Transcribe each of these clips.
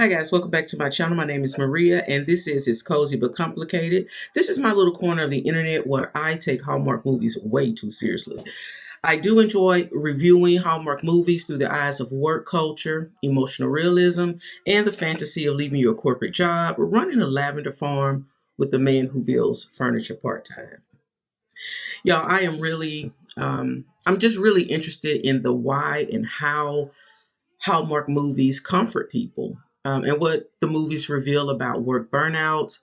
Hi guys, welcome back to my channel. My name is Maria and this is It's Cozy But Complicated. This is my little corner of the internet where I take Hallmark movies way too seriously. I do enjoy reviewing Hallmark movies through the eyes of work culture, emotional realism, and the fantasy of leaving your corporate job or running a lavender farm with the man who builds furniture part-time. Y'all, I'm just really interested in the why and how Hallmark movies comfort people, and what the movies reveal about work burnout,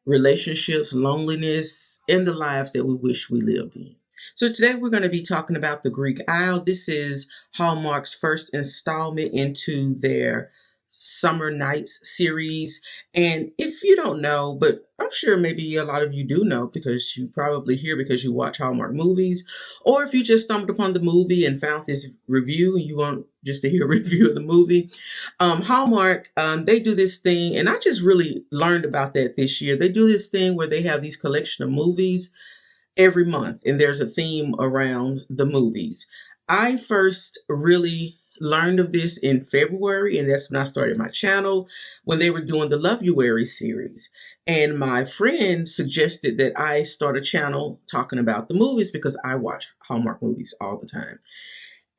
relationships, loneliness, and the lives that we wish we lived in. So today we're going to be talking about The Greek Isle. This is Hallmark's first installment into their Summer Nights series. And if you don't know, but I'm sure maybe a lot of you do know because you probably hear because you watch Hallmark movies, or if you just stumbled upon the movie and found this review and you want just to hear a review of the movie. Hallmark, they do this thing, and I just really learned about that this year. They do this thing where they have these collection of movies every month, and there's a theme around the movies. I first really learned of this in February, and that's when I started my channel, when they were doing the Love You Weary series. And my friend suggested that I start a channel talking about the movies because I watch Hallmark movies all the time.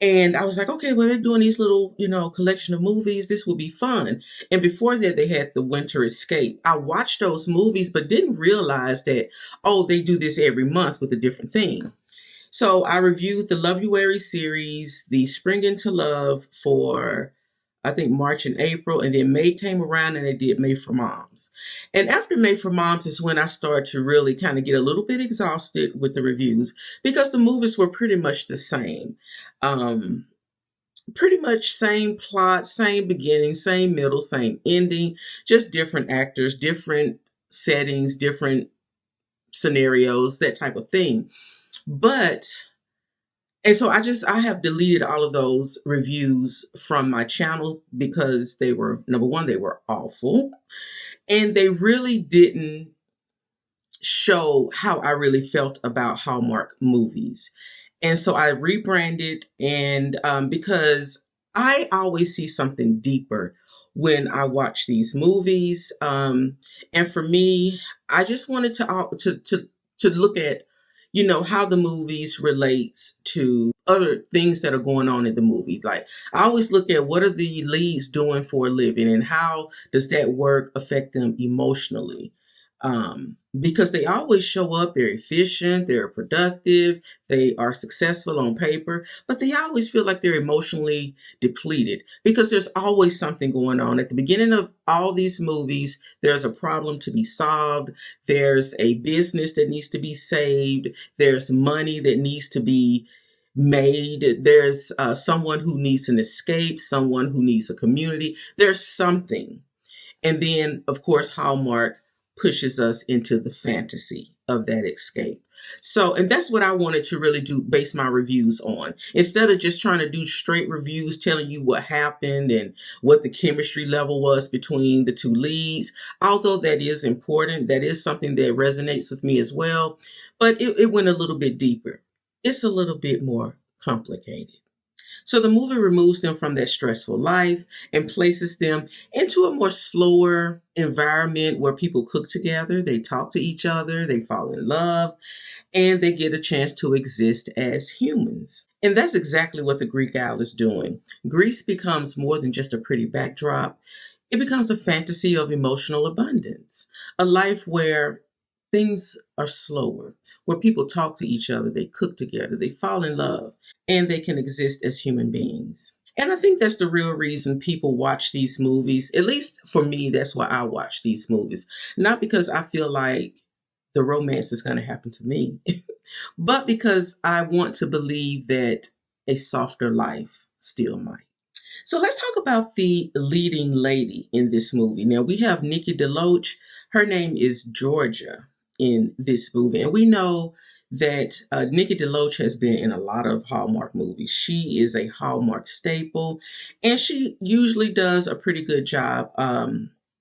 And I was like, okay, well, they're doing these little, collection of movies. This will be fun. And before that, they had The Winter Escape. I watched those movies, but didn't realize that, oh, they do this every month with a different theme. So I reviewed the Love You Weary series, the Spring into Love for, I think, March and April. And then May came around and they did May for Moms. And after May for Moms is when I started to really kind of get a little bit exhausted with the reviews because the movies were pretty much the same. Pretty much same plot, same beginning, same middle, same ending, just different actors, different settings, different scenarios, that type of thing. And so I have deleted all of those reviews from my channel because they were, number one, they were awful. And they really didn't show how I really felt about Hallmark movies. And so I rebranded, and because I always see something deeper when I watch these movies. And for me, I just wanted to look at, how the movies relates to other things that are going on in the movie. Like I always look at what are the leads doing for a living and how does that work affect them emotionally? Because they always show up, they're efficient, they're productive, they are successful on paper, but they always feel like they're emotionally depleted because there's always something going on. At the beginning of all these movies, there's a problem to be solved. There's a business that needs to be saved. There's money that needs to be made. There's someone who needs an escape, someone who needs a community. There's something. And then, of course, Hallmark pushes us into the fantasy of that escape. So, and that's what I wanted to really do, base my reviews on. Instead of just trying to do straight reviews telling you what happened and what the chemistry level was between the two leads, although that is important, that is something that resonates with me as well, but it went a little bit deeper. It's a little bit more complicated. So the movie removes them from that stressful life and places them into a more slower environment where people cook together, they talk to each other, they fall in love, and they get a chance to exist as humans. And that's exactly what the Greek Isle is doing. Greece becomes more than just a pretty backdrop. It becomes a fantasy of emotional abundance, a life where things are slower, where people talk to each other, they cook together, they fall in love, and they can exist as human beings. And I think that's the real reason people watch these movies. At least for me, that's why I watch these movies. Not because I feel like the romance is going to happen to me, but because I want to believe that a softer life still might. So let's talk about the leading lady in this movie. Now we have Nikki DeLoach. Her name is Georgia in this movie. And we know that Nikki DeLoach has been in a lot of Hallmark movies. She is a Hallmark staple, and she usually does a pretty good job.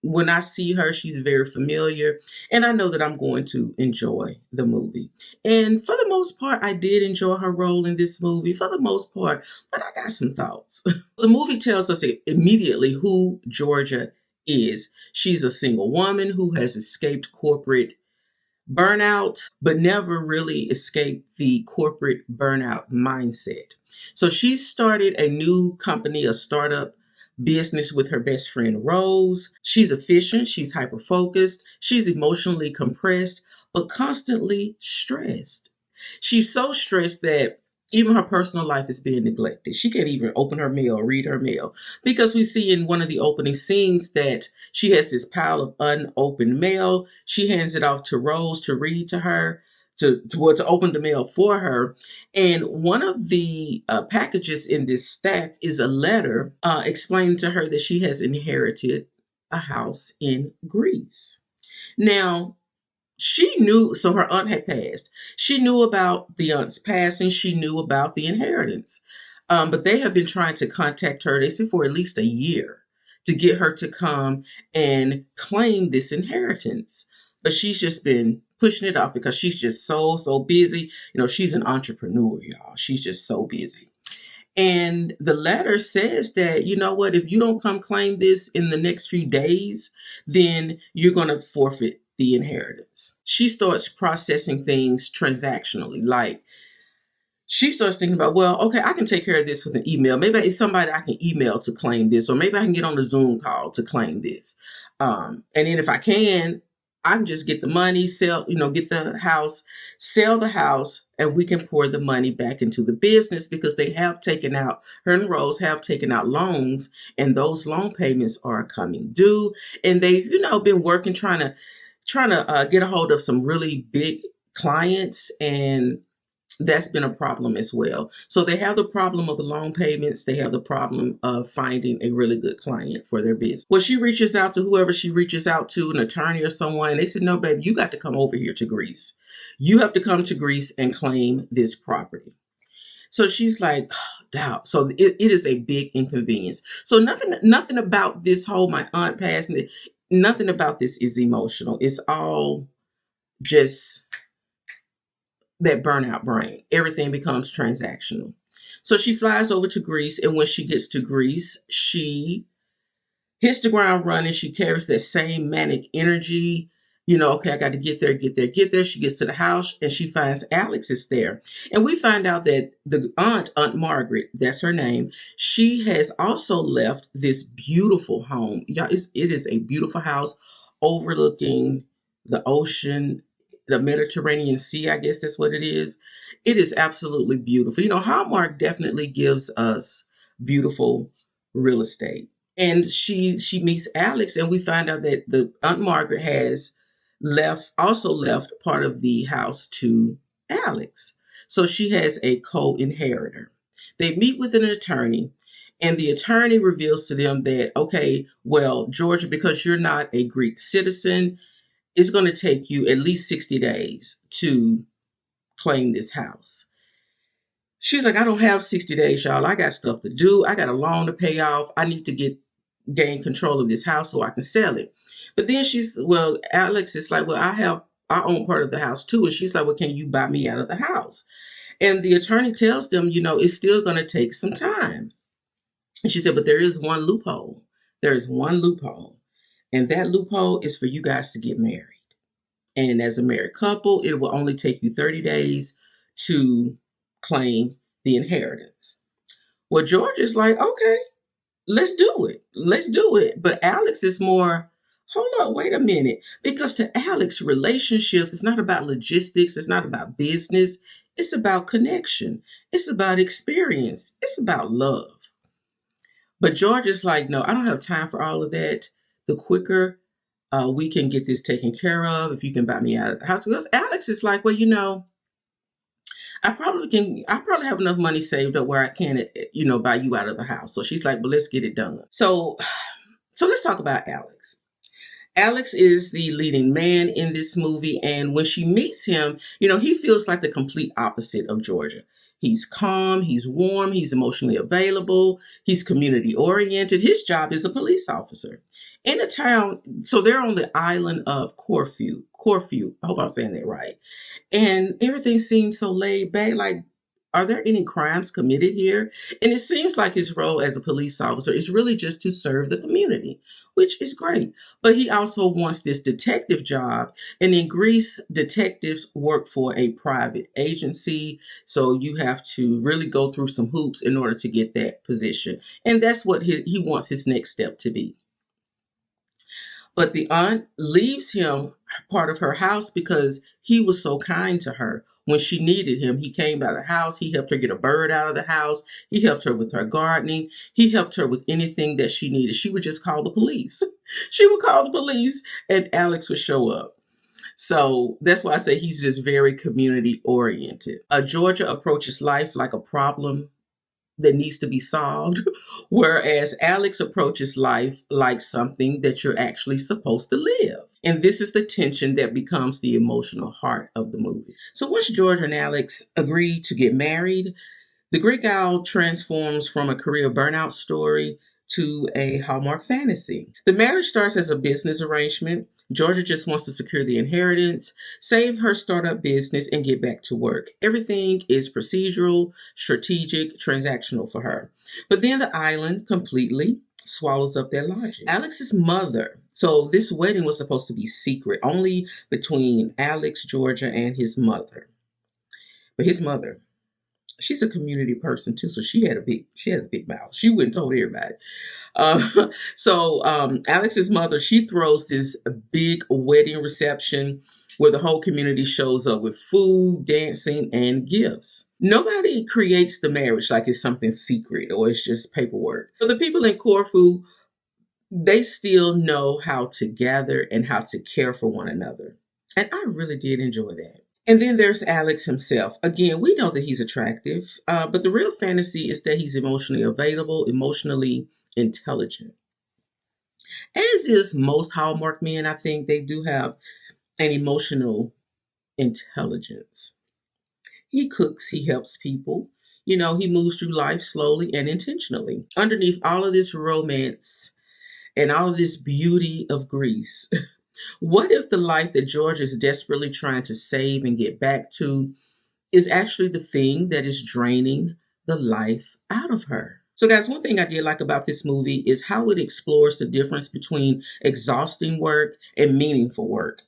When I see her, she's very familiar, and I know that I'm going to enjoy the movie. And for the most part, I did enjoy her role in this movie, for the most part, but I got some thoughts. The movie tells us immediately who Georgia is she's a single woman who has escaped corporate burnout, but never really escaped the corporate burnout mindset. So she started a new company, a startup business with her best friend Rose. She's efficient, she's hyper focused, she's emotionally compressed, but constantly stressed. She's so stressed that even her personal life is being neglected. She can't even open her mail, read her mail, because we see in one of the opening scenes that she has this pile of unopened mail. She hands it off to Rose to read to her, to open the mail for her. And one of the packages in this stack is a letter explaining to her that she has inherited a house in Greece. Now, she knew, so her aunt had passed. She knew about the aunt's passing. She knew about the inheritance. But they have been trying to contact her, they said, for at least a year to get her to come and claim this inheritance. But she's just been pushing it off because she's just so busy. You know, she's an entrepreneur, y'all. She's just so busy. And the letter says that, you know what, if you don't come claim this in the next few days, then you're going to forfeit the inheritance. She starts processing things transactionally. Like, she starts thinking about, well, okay, I can take care of this with an email. Maybe it's somebody I can email to claim this, or maybe I can get on a Zoom call to claim this. And then if I can just get the money, get the house, sell the house, and we can pour the money back into the business because they have taken out, her and Rose have taken out loans, and those loan payments are coming due. And they've, been working, trying to get a hold of some really big clients, and that's been a problem as well. So they have the problem of the loan payments. They have the problem of finding a really good client for their business. Well, she reaches out to whoever she reaches out to, an attorney or someone. They said, no, babe, you got to come over here to Greece. You have to come to Greece and claim this property. So she's like, oh, doubt. So it is a big inconvenience. So nothing about this whole, my aunt passing, nothing about this is emotional. It's all just that burnout brain. Everything becomes transactional. So she flies over to Greece, and when she gets to Greece, she hits the ground running. She carries that same manic energy. Okay, I got to get there. She gets to the house, and she finds Alex is there. And we find out that the Aunt Margaret, that's her name, she has also left this beautiful home. Y'all, it is a beautiful house overlooking the ocean, the Mediterranean Sea, I guess that's what it is. It is absolutely beautiful. Hallmark definitely gives us beautiful real estate. And she meets Alex, and we find out that the Aunt Margaret has also left part of the house to Alex. So she has a co-inheritor. They meet with an attorney, and the attorney reveals to them that, okay, well, Georgia, because you're not a Greek citizen, it's going to take you at least 60 days to claim this house. She's like, I don't have 60 days, y'all. I got stuff to do. I got a loan to pay off. I need to gain control of this house so I can sell it. But then Alex is like, well, I own part of the house too. And she's like, well, can you buy me out of the house? And the attorney tells them, it's still going to take some time. And she said, but there is one loophole. There is one loophole. And that loophole is for you guys to get married. And as a married couple, it will only take you 30 days to claim the inheritance. Well, George is like, okay, let's do it. But Alex is more, hold up, wait a minute. Because to Alex, relationships, it's not about logistics. It's not about business. It's about connection. It's about experience. It's about love. But George is like, no, I don't have time for all of that. The quicker we can get this taken care of, if you can buy me out of the house. Because Alex is like, well, I probably have enough money saved up where I can, buy you out of the house. So she's like, well, let's get it done. So let's talk about Alex. Alex is the leading man in this movie. And when she meets him, he feels like the complete opposite of Georgia. He's calm, he's warm, he's emotionally available, he's community oriented. His job is a police officer in a town. So they're on the island of Corfu. I hope I'm saying that right. And everything seems so laid back. Like, are there any crimes committed here? And it seems like his role as a police officer is really just to serve the community. which is great. But he also wants this detective job. And in Greece, detectives work for a private agency. So you have to really go through some hoops in order to get that position. And that's what he wants his next step to be. But the aunt leaves him part of her house because he was so kind to her. When she needed him, he came by the house. He helped her get a bird out of the house. He helped her with her gardening. He helped her with anything that she needed. She would just call the police. She would call the police and Alex would show up. So that's why I say he's just very community oriented. Georgia approaches life like a problem that needs to be solved, whereas Alex approaches life like something that you're actually supposed to live. And this is the tension that becomes the emotional heart of the movie. So once George and Alex agree to get married, the Greek Owl transforms from a career burnout story to a Hallmark fantasy. The marriage starts as a business arrangement. Georgia just wants to secure the inheritance, save her startup business, and get back to work. Everything is procedural, strategic, transactional for her. But then the island completely swallows up their logic. Alex's mother, so this wedding was supposed to be secret, only between Alex, Georgia, and his mother. But his mother, she's a community person too, so she has a big mouth. She wouldn't told everybody. Alex's mother, she throws this big wedding reception where the whole community shows up with food, dancing, and gifts. Nobody creates the marriage like it's something secret or it's just paperwork. But the people in Corfu, they still know how to gather and how to care for one another. And I really did enjoy that. And then there's Alex himself. Again, we know that he's attractive, but the real fantasy is that he's emotionally available, emotionally intelligent. As is most Hallmark men, I think they do have an emotional intelligence. He cooks, he helps people. He moves through life slowly and intentionally. Underneath all of this romance and all of this beauty of Greece, what if the life that George is desperately trying to save and get back to is actually the thing that is draining the life out of her? So guys, one thing I did like about this movie is how it explores the difference between exhausting work and meaningful work.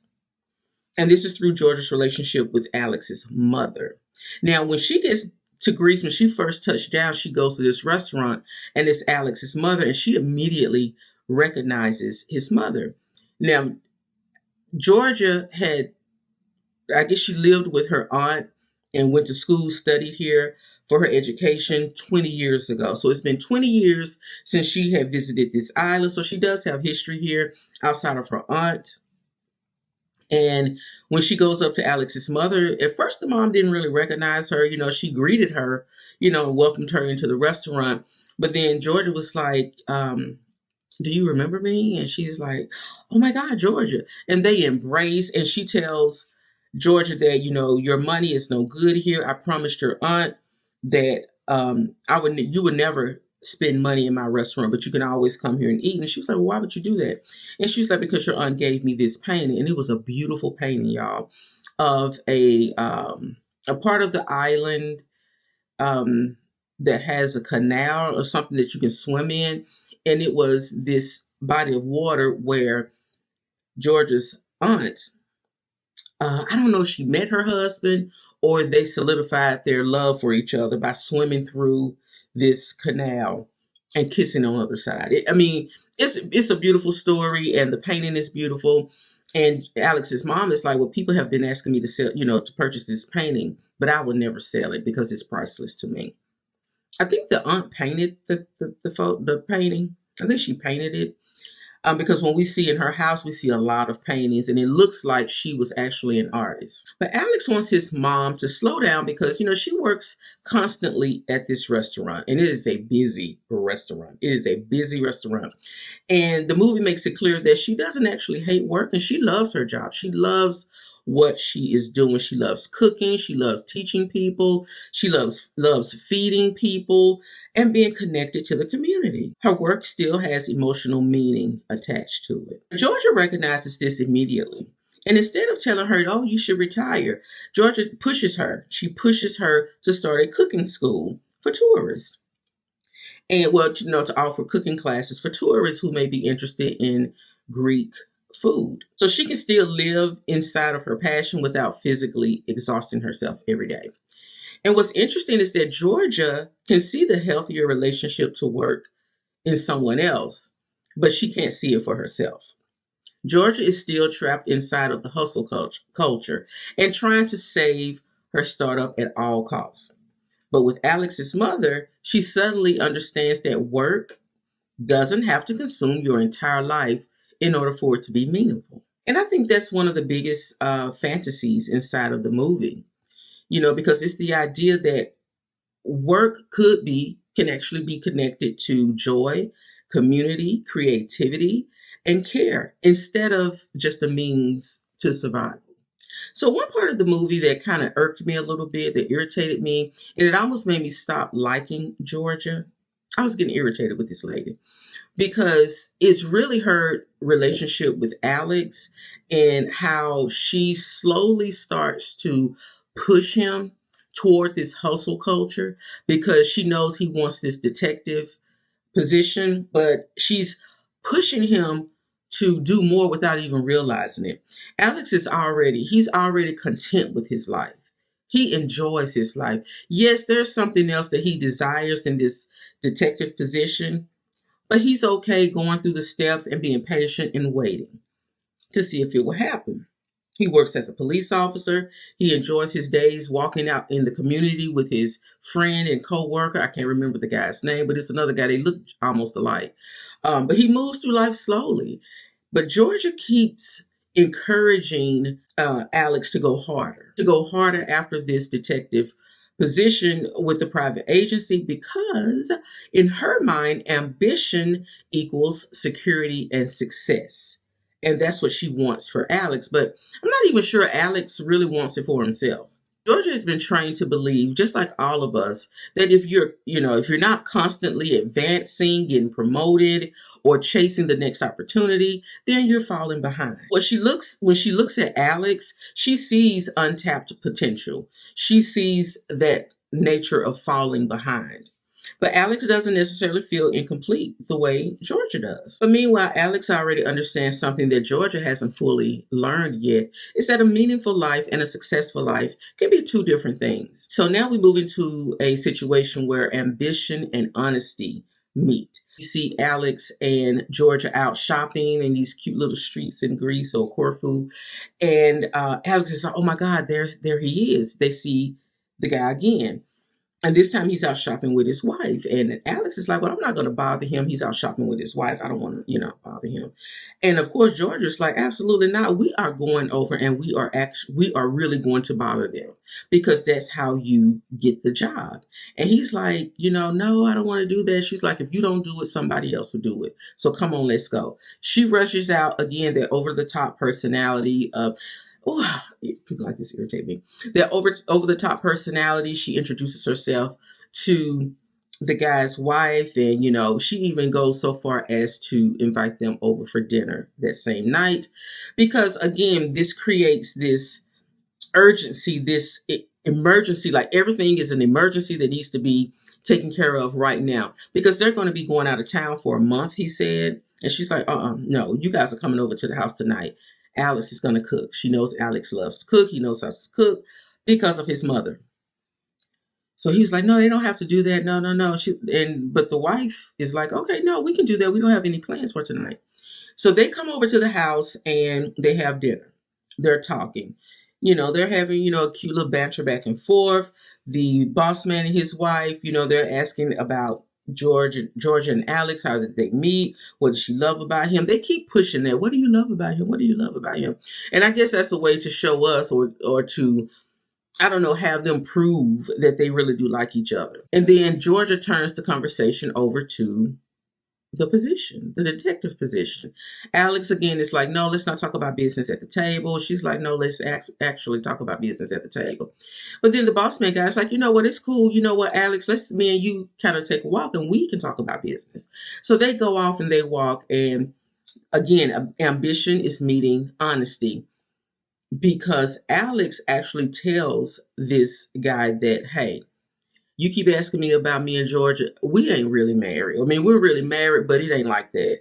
And this is through George's relationship with Alex's mother. Now, when she gets to Greece, when she first touched down, she goes to this restaurant and it's Alex's mother, and she immediately recognizes his mother. Now, Georgia I guess she lived with her aunt and went to school, studied here for her education 20 years ago. So it's been 20 years since she had visited this island. So she does have history here outside of her aunt. And when she goes up to Alex's mother, at first the mom didn't really recognize her. She greeted her, welcomed her into the restaurant. But then Georgia was like, do you remember me? And she's like, oh my God, Georgia. And they embrace, and she tells Georgia that, your money is no good here. I promised your aunt that you would never spend money in my restaurant, but you can always come here and eat. And she was like, well, why would you do that? And she was like, because your aunt gave me this painting. And it was a beautiful painting, y'all, of a part of the island that has a canal or something that you can swim in. And it was this body of water where Georgia's aunt, I don't know if she met her husband or they solidified their love for each other by swimming through this canal and kissing on the other side. It's a beautiful story, and the painting is beautiful. And Alex's mom is like, well, people have been asking me to sell, to purchase this painting, but I would never sell it because it's priceless to me. I think the aunt painted the painting. I think she painted it because when we see in her house, we see a lot of paintings, and it looks like she was actually an artist. But Alex wants his mom to slow down because, she works constantly at this restaurant, and it is a busy restaurant. It is a busy restaurant. And the movie makes it clear that she doesn't actually hate work, and she loves her job. She loves what she is doing. She loves cooking. She loves teaching people. She loves feeding people and being connected to the community. Her work still has emotional meaning attached to it. Georgia recognizes this immediately. And instead of telling her, oh, you should retire, Georgia pushes her. She pushes her to start a cooking school for tourists. and well, to offer cooking classes for tourists who may be interested in Greek food. So she can still live inside of her passion without physically exhausting herself every day. And what's interesting is that Georgia can see the healthier relationship to work in someone else, but she can't see it for herself. Georgia is still trapped inside of the hustle culture and trying to save her startup at all costs. But with Alex's mother, she suddenly understands that work doesn't have to consume your entire life in order for it to be meaningful. And I think that's one of the biggest fantasies inside of the movie, because it's the idea that work can actually be connected to joy, community, creativity, and care instead of just a means to survive. So one part of the movie that kind of irked me a little bit, that irritated me, and it almost made me stop liking Georgia. I was getting irritated with this lady because it's really her relationship with Alex and how she slowly starts to push him toward this hustle culture because she knows he wants this detective position, but she's pushing him to do more without even realizing it. He's already content with his life. He enjoys his life. Yes, there's something else that he desires in this detective position, but he's okay going through the steps and being patient and waiting to see if it will happen. He works as a police officer. He enjoys his days walking out in the community with his friend and co-worker. I can't remember the guy's name, but it's another guy. They look almost alike. But he moves through life slowly. But Georgia keeps encouraging Alex to go harder after this detective position with the private agency because in her mind, ambition equals security and success. And that's what she wants for Alex. But I'm not even sure Alex really wants it for himself. Georgia has been trained to believe, just like all of us, that if you're not constantly advancing, getting promoted, or chasing the next opportunity, then you're falling behind. When she looks at Alex, she sees untapped potential. She sees that nature of falling behind. But Alex doesn't necessarily feel incomplete the way Georgia does. But meanwhile, Alex already understands something that Georgia hasn't fully learned yet. It's that a meaningful life and a successful life can be two different things. So now we move into a situation where ambition and honesty meet. You see Alex and Georgia out shopping in these cute little streets in Greece or Corfu. And Alex is like, oh my God, there he is. They see the guy again. And this time he's out shopping with his wife. And Alex is like, well, I'm not going to bother him. He's out shopping with his wife. I don't want to, bother him. And of course, Georgia's like, absolutely not. We are going over and we are really going to bother them because that's how you get the job. And he's like, no, I don't want to do that. She's like, if you don't do it, somebody else will do it. So come on, let's go. She rushes out again, that over the top personality of, oh, people like this irritate me. That over the top personality. She introduces herself to the guy's wife, and she even goes so far as to invite them over for dinner that same night, because again, this creates this urgency, this emergency. Like everything is an emergency that needs to be taken care of right now because they're going to be going out of town for a month. He said, and she's like, no, you guys are coming over to the house tonight. Alex is going to cook. She knows Alex loves to cook. He knows how to cook because of his mother. So he was like, no, they don't have to do that. No. But the wife is like, okay, no, we can do that. We don't have any plans for tonight. So they come over to the house and they have dinner. They're talking. They're having, a cute little banter back and forth. The boss man and his wife, they're asking about Georgia and Alex. How did they meet? What does she love about him? They keep pushing that. What do you love about him? What do you love about him? And I guess that's a way to show us or to, I don't know, have them prove that they really do like each other. And then Georgia turns the conversation over to the position, the detective position. Alex again is like, no, let's not talk about business at the table. She's like, no, let's actually talk about business at the table. But then the boss man guy is like, you know what, it's cool. You know what, Alex, me and you kind of take a walk and we can talk about business. So they go off and they walk. And again, ambition is meeting honesty because Alex actually tells this guy that, hey, You keep asking me about me and Georgia. We ain't really married. I mean, we're really married, but it ain't like that.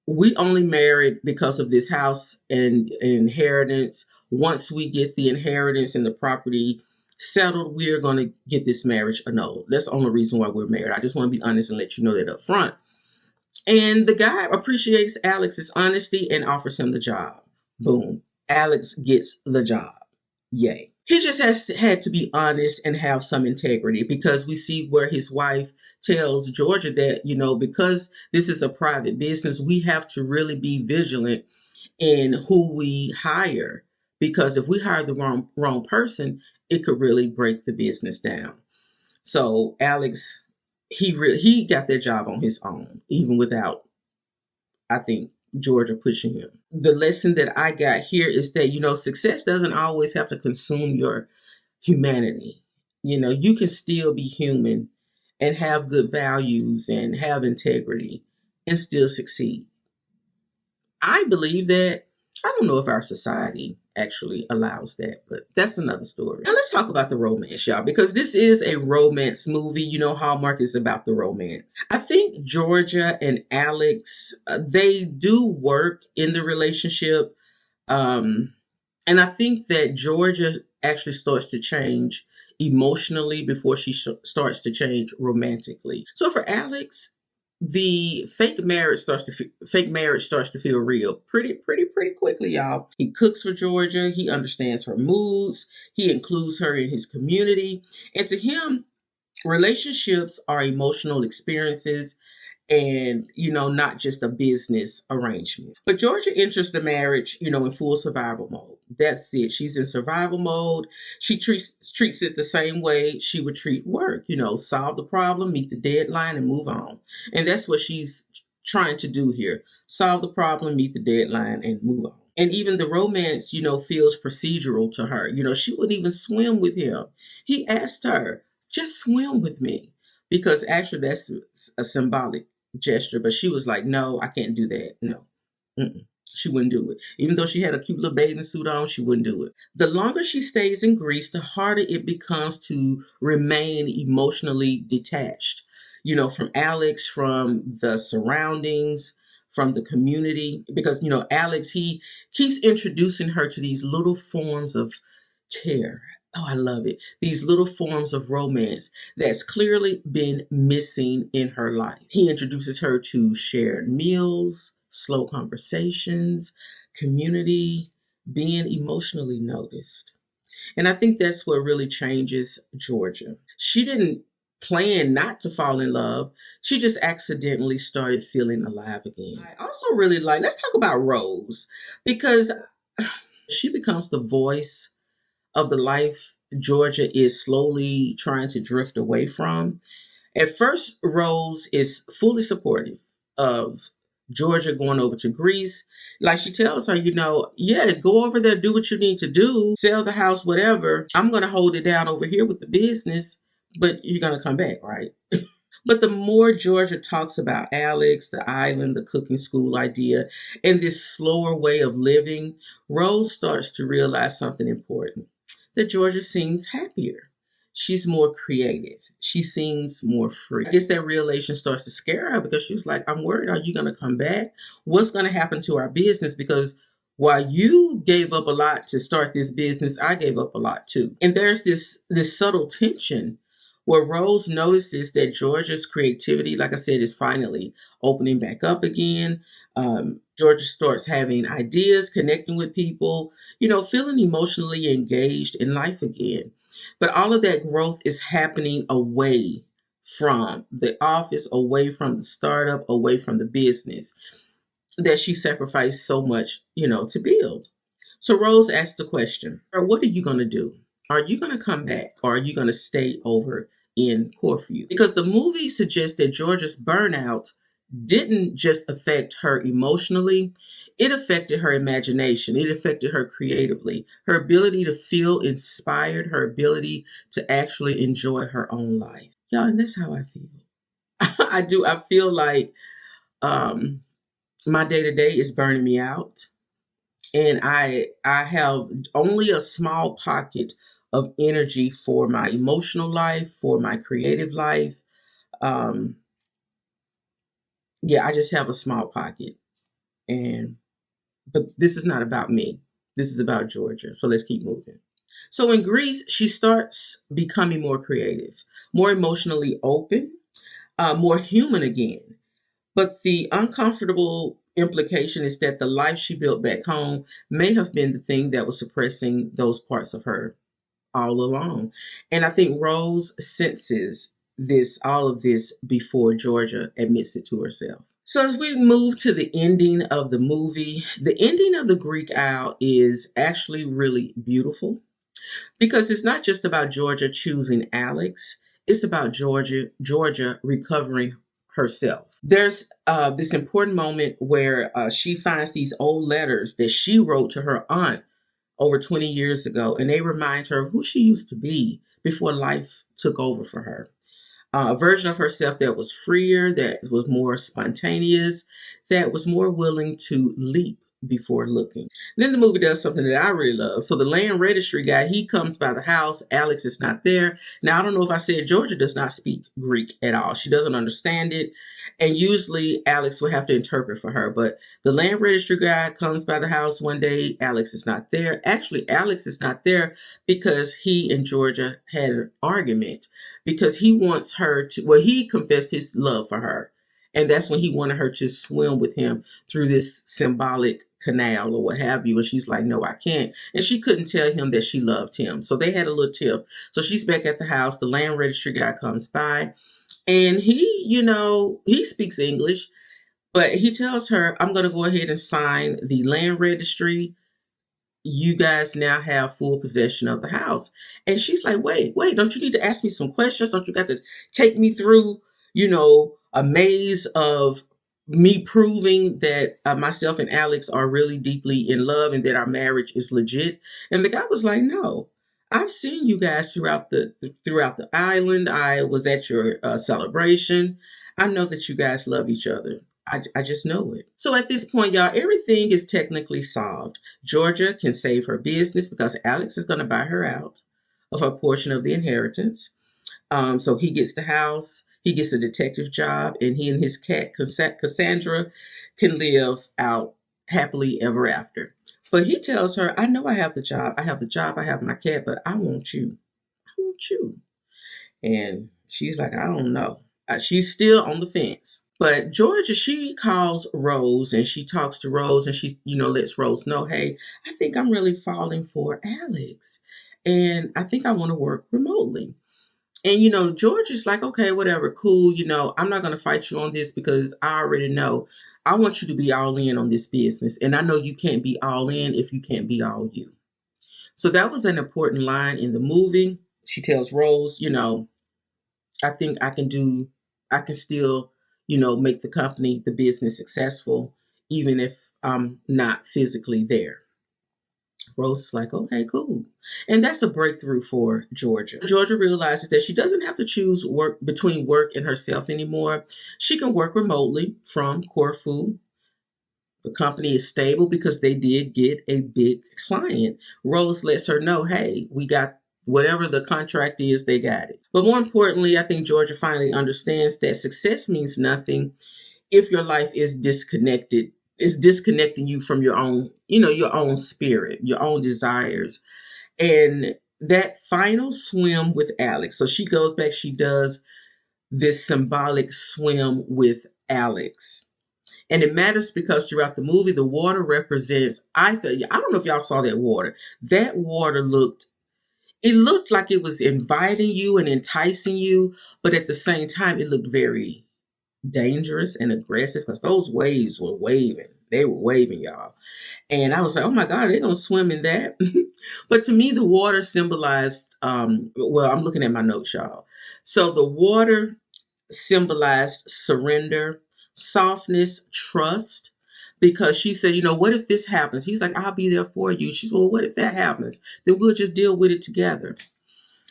We only married because of this house and inheritance. Once we get the inheritance and the property settled, we're going to get this marriage annulled. That's the only reason why we're married. I just want to be honest and let you know that up front. And the guy appreciates Alex's honesty and offers him the job. Boom. Alex gets the job. Yay. He just had to be honest and have some integrity, because we see where his wife tells Georgia that, because this is a private business, we have to really be vigilant in who we hire, because if we hire the wrong person, it could really break the business down. So Alex, he got that job on his own, even without, I think, Georgia pushing him. The lesson that I got here is that, success doesn't always have to consume your humanity. You can still be human and have good values and have integrity and still succeed. I believe that. I don't know if our society actually allows that, but that's another story. Now let's talk about the romance, y'all, because this is a romance movie. Hallmark is about the romance. I think Georgia and Alex, they do work in the relationship. And I think that Georgia actually starts to change emotionally before she starts to change romantically. So for Alex, the fake marriage starts to feel real pretty quickly, y'all. He cooks for Georgia. He understands her moods. He includes her in his community. And to him, relationships are emotional experiences and, not just a business arrangement. But Georgia enters the marriage, in full survival mode. That's it. She's in survival mode. She treats it the same way she would treat work, solve the problem, meet the deadline, and move on. And that's what she's trying to do here. Solve the problem, meet the deadline, and move on. And even the romance, feels procedural to her. She wouldn't even swim with him. He asked her, just swim with me. Because actually that's a symbolic gesture, but she was like, no, I can't do that. No. Mm-mm. She wouldn't do it. Even though she had a cute little bathing suit on, she wouldn't do it. The longer she stays in Greece, the harder it becomes to remain emotionally detached, from Alex, from the surroundings, from the community. Because, Alex, he keeps introducing her to these little forms of care. Oh, I love it. These little forms of romance that's clearly been missing in her life. He introduces her to shared meals, slow conversations, community, being emotionally noticed. And I think that's what really changes Georgia. She didn't plan not to fall in love. She just accidentally started feeling alive again. I also really let's talk about Rose, because she becomes the voice of the life Georgia is slowly trying to drift away from. At first, Rose is fully supportive of Georgia going over to Greece. Like, she tells her, yeah, go over there, do what you need to do, sell the house, whatever. I'm going to hold it down over here with the business, but you're going to come back, right? But the more Georgia talks about Alex, the island, the cooking school idea, and this slower way of living, Rose starts to realize something important. That Georgia seems happier. She's more creative. She seems more free. I guess that realization starts to scare her, because she was like, I'm worried, are you going to come back? What's going to happen to our business? Because while you gave up a lot to start this business, I gave up a lot too. And there's this subtle tension where Rose notices that Georgia's creativity, like I said, is finally opening back up again. Georgia starts having ideas, connecting with people, feeling emotionally engaged in life again. But all of that growth is happening away from the office, away from the startup, away from the business that she sacrificed so much, to build. So Rose asked the question, what are you going to do? Are you going to come back, or are you going to stay over in Corfu? Because the movie suggests that Georgia's burnout didn't just affect her emotionally, it affected her imagination. It affected her creatively, her ability to feel inspired, her ability to actually enjoy her own life. Y'all, and that's how I feel. I do. I feel like my day-to-day is burning me out. And I have only a small pocket of energy for my emotional life, for my creative life. Um, yeah, I just have a small pocket. And but this is not about me. This is about Georgia. So let's keep moving. So in Greece, she starts becoming more creative, more emotionally open, more human again. But the uncomfortable implication is that the life she built back home may have been the thing that was suppressing those parts of her all along. And I think Rose senses all of this before Georgia admits it to herself. So as we move to the ending of the movie, the ending of the Greek Isle is actually really beautiful because it's not just about Georgia choosing Alex, it's about Georgia recovering herself. There's this important moment where she finds these old letters that she wrote to her aunt over 20 years ago, and they remind her of who she used to be before life took over for her. A version of herself that was freer, that was more spontaneous, that was more willing to leap before looking. Then the movie does something that I really love. So the land registry guy, he comes by the house. Alex is not there. Now, I don't know if I said Georgia does not speak Greek at all. She doesn't understand it. And usually Alex will have to interpret for her. But the land registry guy comes by the house one day. Alex is not there. Actually, Alex is not there because he and Georgia had an argument because he wants her to, well, he confessed his love for her. And that's when he wanted her to swim with him through this symbolic canal or what have you. And she's like, no, I can't. And she couldn't tell him that she loved him. So they had a little tiff. So she's back at the house. The land registry guy comes by and he speaks English, but he tells her, I'm going to go ahead and sign the land registry. You guys now have full possession of the house. And she's like, wait, don't you need to ask me some questions? Don't you got to take me through, a maze of me proving that myself and Alex are really deeply in love and that our marriage is legit? And the guy was like, no, I've seen you guys throughout the island. I was at your celebration. I know that you guys love each other. I just know it. So at this point, y'all, everything is technically solved. Georgia can save her business because Alex is going to buy her out of her portion of the inheritance. So he gets the house, he gets a detective job, and he and his cat, Cassandra, can live out happily ever after. But he tells her, I know I have the job. I have my cat, but I want you. I want you. And she's like, I don't know. She's still on the fence. But Georgia, she calls Rose and she talks to Rose and she, lets Rose know, hey, I think I'm really falling for Alex. And I think I want to work remotely. And, George is like, okay, whatever, cool. I'm not going to fight you on this because I already know I want you to be all in on this business. And I know you can't be all in if you can't be all you. So that was an important line in the movie. She tells Rose, I think I can still, make the company, the business successful, even if I'm not physically there. Rose is like, okay, cool. And that's a breakthrough for Georgia. Georgia realizes that she doesn't have to choose work between work and herself anymore. She can work remotely from Corfu. The company is stable because they did get a big client. Rose lets her know, hey, we got whatever the contract is, they got it. But more importantly, I think Georgia finally understands that success means nothing if your life is disconnected. It's disconnecting you from your own, your own spirit, your own desires. And that final swim with Alex. So she goes back, she does this symbolic swim with Alex. And it matters because throughout the movie, the water represents, I don't know if y'all saw that water. That water looked like it was inviting you and enticing you, but at the same time, it looked very dangerous and aggressive because those waves were waving. They were waving, y'all. And I was like, oh my God, they're going to swim in that. But to me, the water symbolized, I'm looking at my notes, y'all. So the water symbolized surrender, softness, trust, because she said, what if this happens? He's like, I'll be there for you. She's, well, what if that happens? Then we'll just deal with it together.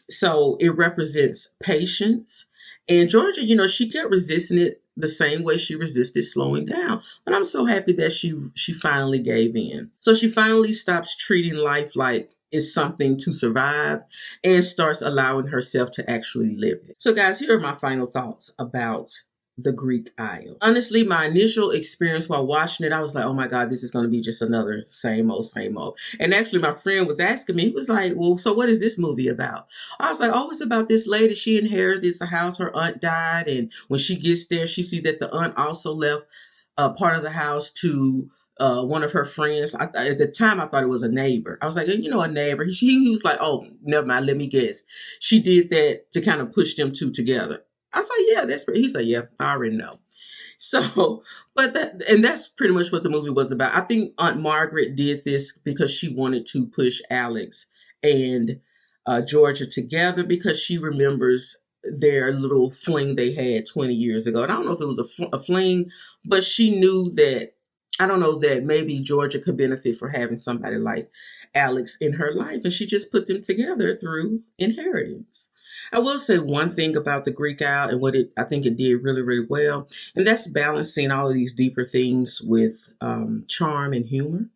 So it represents patience. And Georgia, she kept resisting it the same way she resisted slowing down. But I'm so happy that she finally gave in. So she finally stops treating life like is something to survive and starts allowing herself to actually live it. So, guys, here are my final thoughts about the Greek Isle. Honestly, my initial experience while watching it, I was like, oh my God, this is going to be just another same old, same old. And actually, my friend was asking me, he was like, well, so what is this movie about? I was like, oh, it's about this lady. She inherited a house. Her aunt died. And when she gets there, she sees that the aunt also left part of the house to one of her friends. At the time, I thought it was a neighbor. I was like, you know, a neighbor. He was like, oh, never mind. Let me guess. She did that to kind of push them two together. I was like, yeah, that's pretty. He said, yeah, I already know. So, that's pretty much what the movie was about. I think Aunt Margaret did this because she wanted to push Alex and Georgia together because she remembers their little fling they had 20 years ago. And I don't know if it was a fling, but she knew that, I don't know, that maybe Georgia could benefit for having somebody like Alex in her life. And she just put them together through inheritance. I will say one thing about the Greek Isle and I think it did really, really well. And that's balancing all of these deeper themes with charm and humor.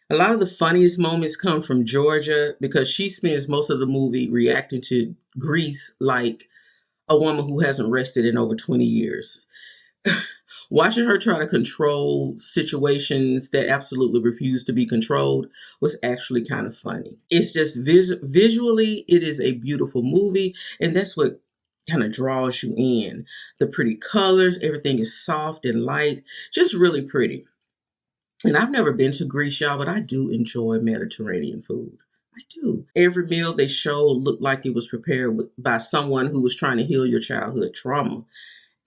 A lot of the funniest moments come from Georgia because she spends most of the movie reacting to Greece like a woman who hasn't rested in over 20 years. Watching her try to control situations that absolutely refuse to be controlled was actually kind of funny. It's just visually, it is a beautiful movie, and that's what kind of draws you in. The pretty colors, everything is soft and light, just really pretty. And I've never been to Greece, y'all, but I do enjoy Mediterranean food. I do. Every meal they showed looked like it was prepared by someone who was trying to heal your childhood trauma.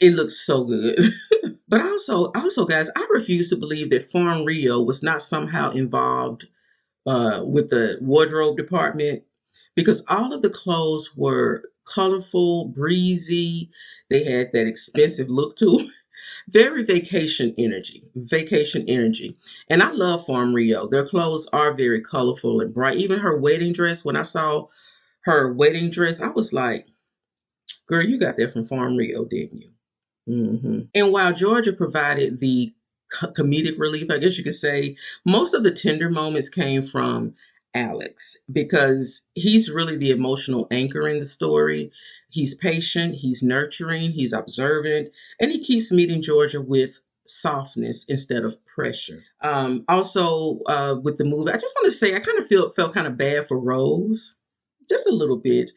It looks so good. But also, guys, I refuse to believe that Farm Rio was not somehow involved with the wardrobe department because all of the clothes were colorful, breezy. They had that expensive look to them. Very vacation energy. And I love Farm Rio. Their clothes are very colorful and bright. Even her wedding dress, when I saw her wedding dress, I was like, girl, you got that from Farm Rio, didn't you? Mm-hmm. And while Georgia provided the comedic relief, I guess you could say, most of the tender moments came from Alex because he's really the emotional anchor in the story. He's patient, he's nurturing, he's observant, and he keeps meeting Georgia with softness instead of pressure. Also, with the movie, I just want to say I kind of felt kind of bad for Rose. Just a little bit.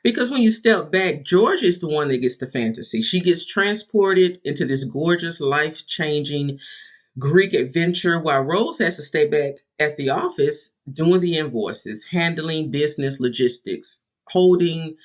Because when you step back, Georgia is the one that gets the fantasy. She gets transported into this gorgeous, life-changing Greek adventure while Rose has to stay back at the office doing the invoices, handling business logistics, holding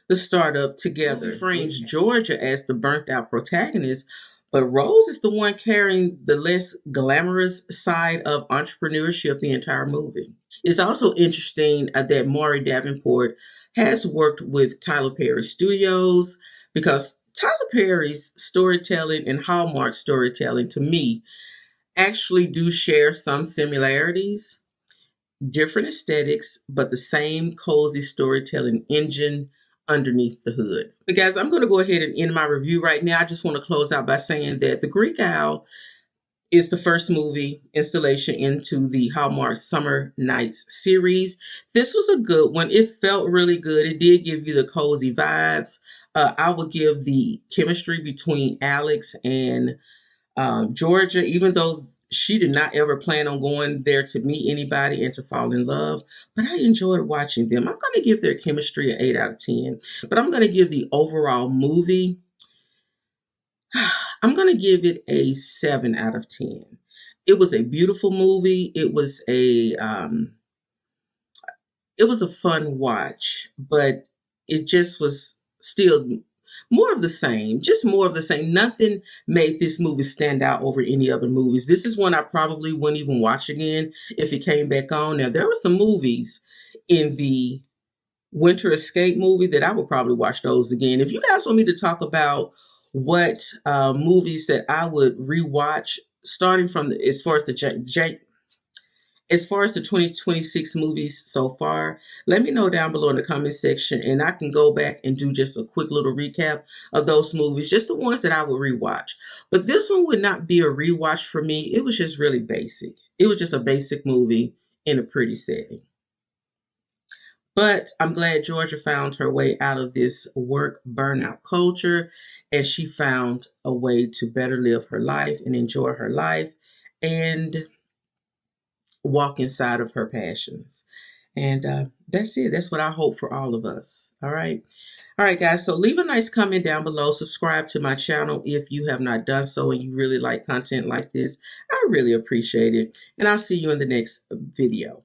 the startup together. He frames Georgia as the burnt out protagonist, but Rose is the one carrying the less glamorous side of entrepreneurship the entire movie. It's also interesting that Maury Davenport has worked with Tyler Perry Studios because Tyler Perry's storytelling and Hallmark storytelling, to me, actually do share some similarities, different aesthetics, but the same cozy storytelling engine underneath the hood. But guys, I'm going to go ahead and end my review right now. I just want to close out by saying that The Greek Isle is the first movie installation into the Hallmark Summer Nights series. This was a good one. It felt really good. It did give you the cozy vibes. I would give the chemistry between Alex and Georgia, even though she did not ever plan on going there to meet anybody and to fall in love, but I enjoyed watching them. I'm going to give their chemistry an 8 out of 10, but I'm going to give the overall movie, I'm going to give it a 7 out of 10. It was a beautiful movie. It was a fun watch, but it just was still more of the same, just more of the same. Nothing made this movie stand out over any other movies. This is one I probably wouldn't even watch again if it came back on. Now, there were some movies in the Winter Escape movie that I would probably watch those again. If you guys want me to talk about what movies that I would rewatch, starting from as far as the 2026 movies so far, let me know down below in the comment section, and I can go back and do just a quick little recap of those movies, just the ones that I would rewatch. But this one would not be a rewatch for me. It was just really basic. It was just a basic movie in a pretty setting. But I'm glad Georgia found her way out of this work burnout culture, and she found a way to better live her life and enjoy her life and walk inside of her passions. And that's it. That's what I hope for all of us. All right. All right, guys. So leave a nice comment down below. Subscribe to my channel if you have not done so and you really like content like this. I really appreciate it. And I'll see you in the next video.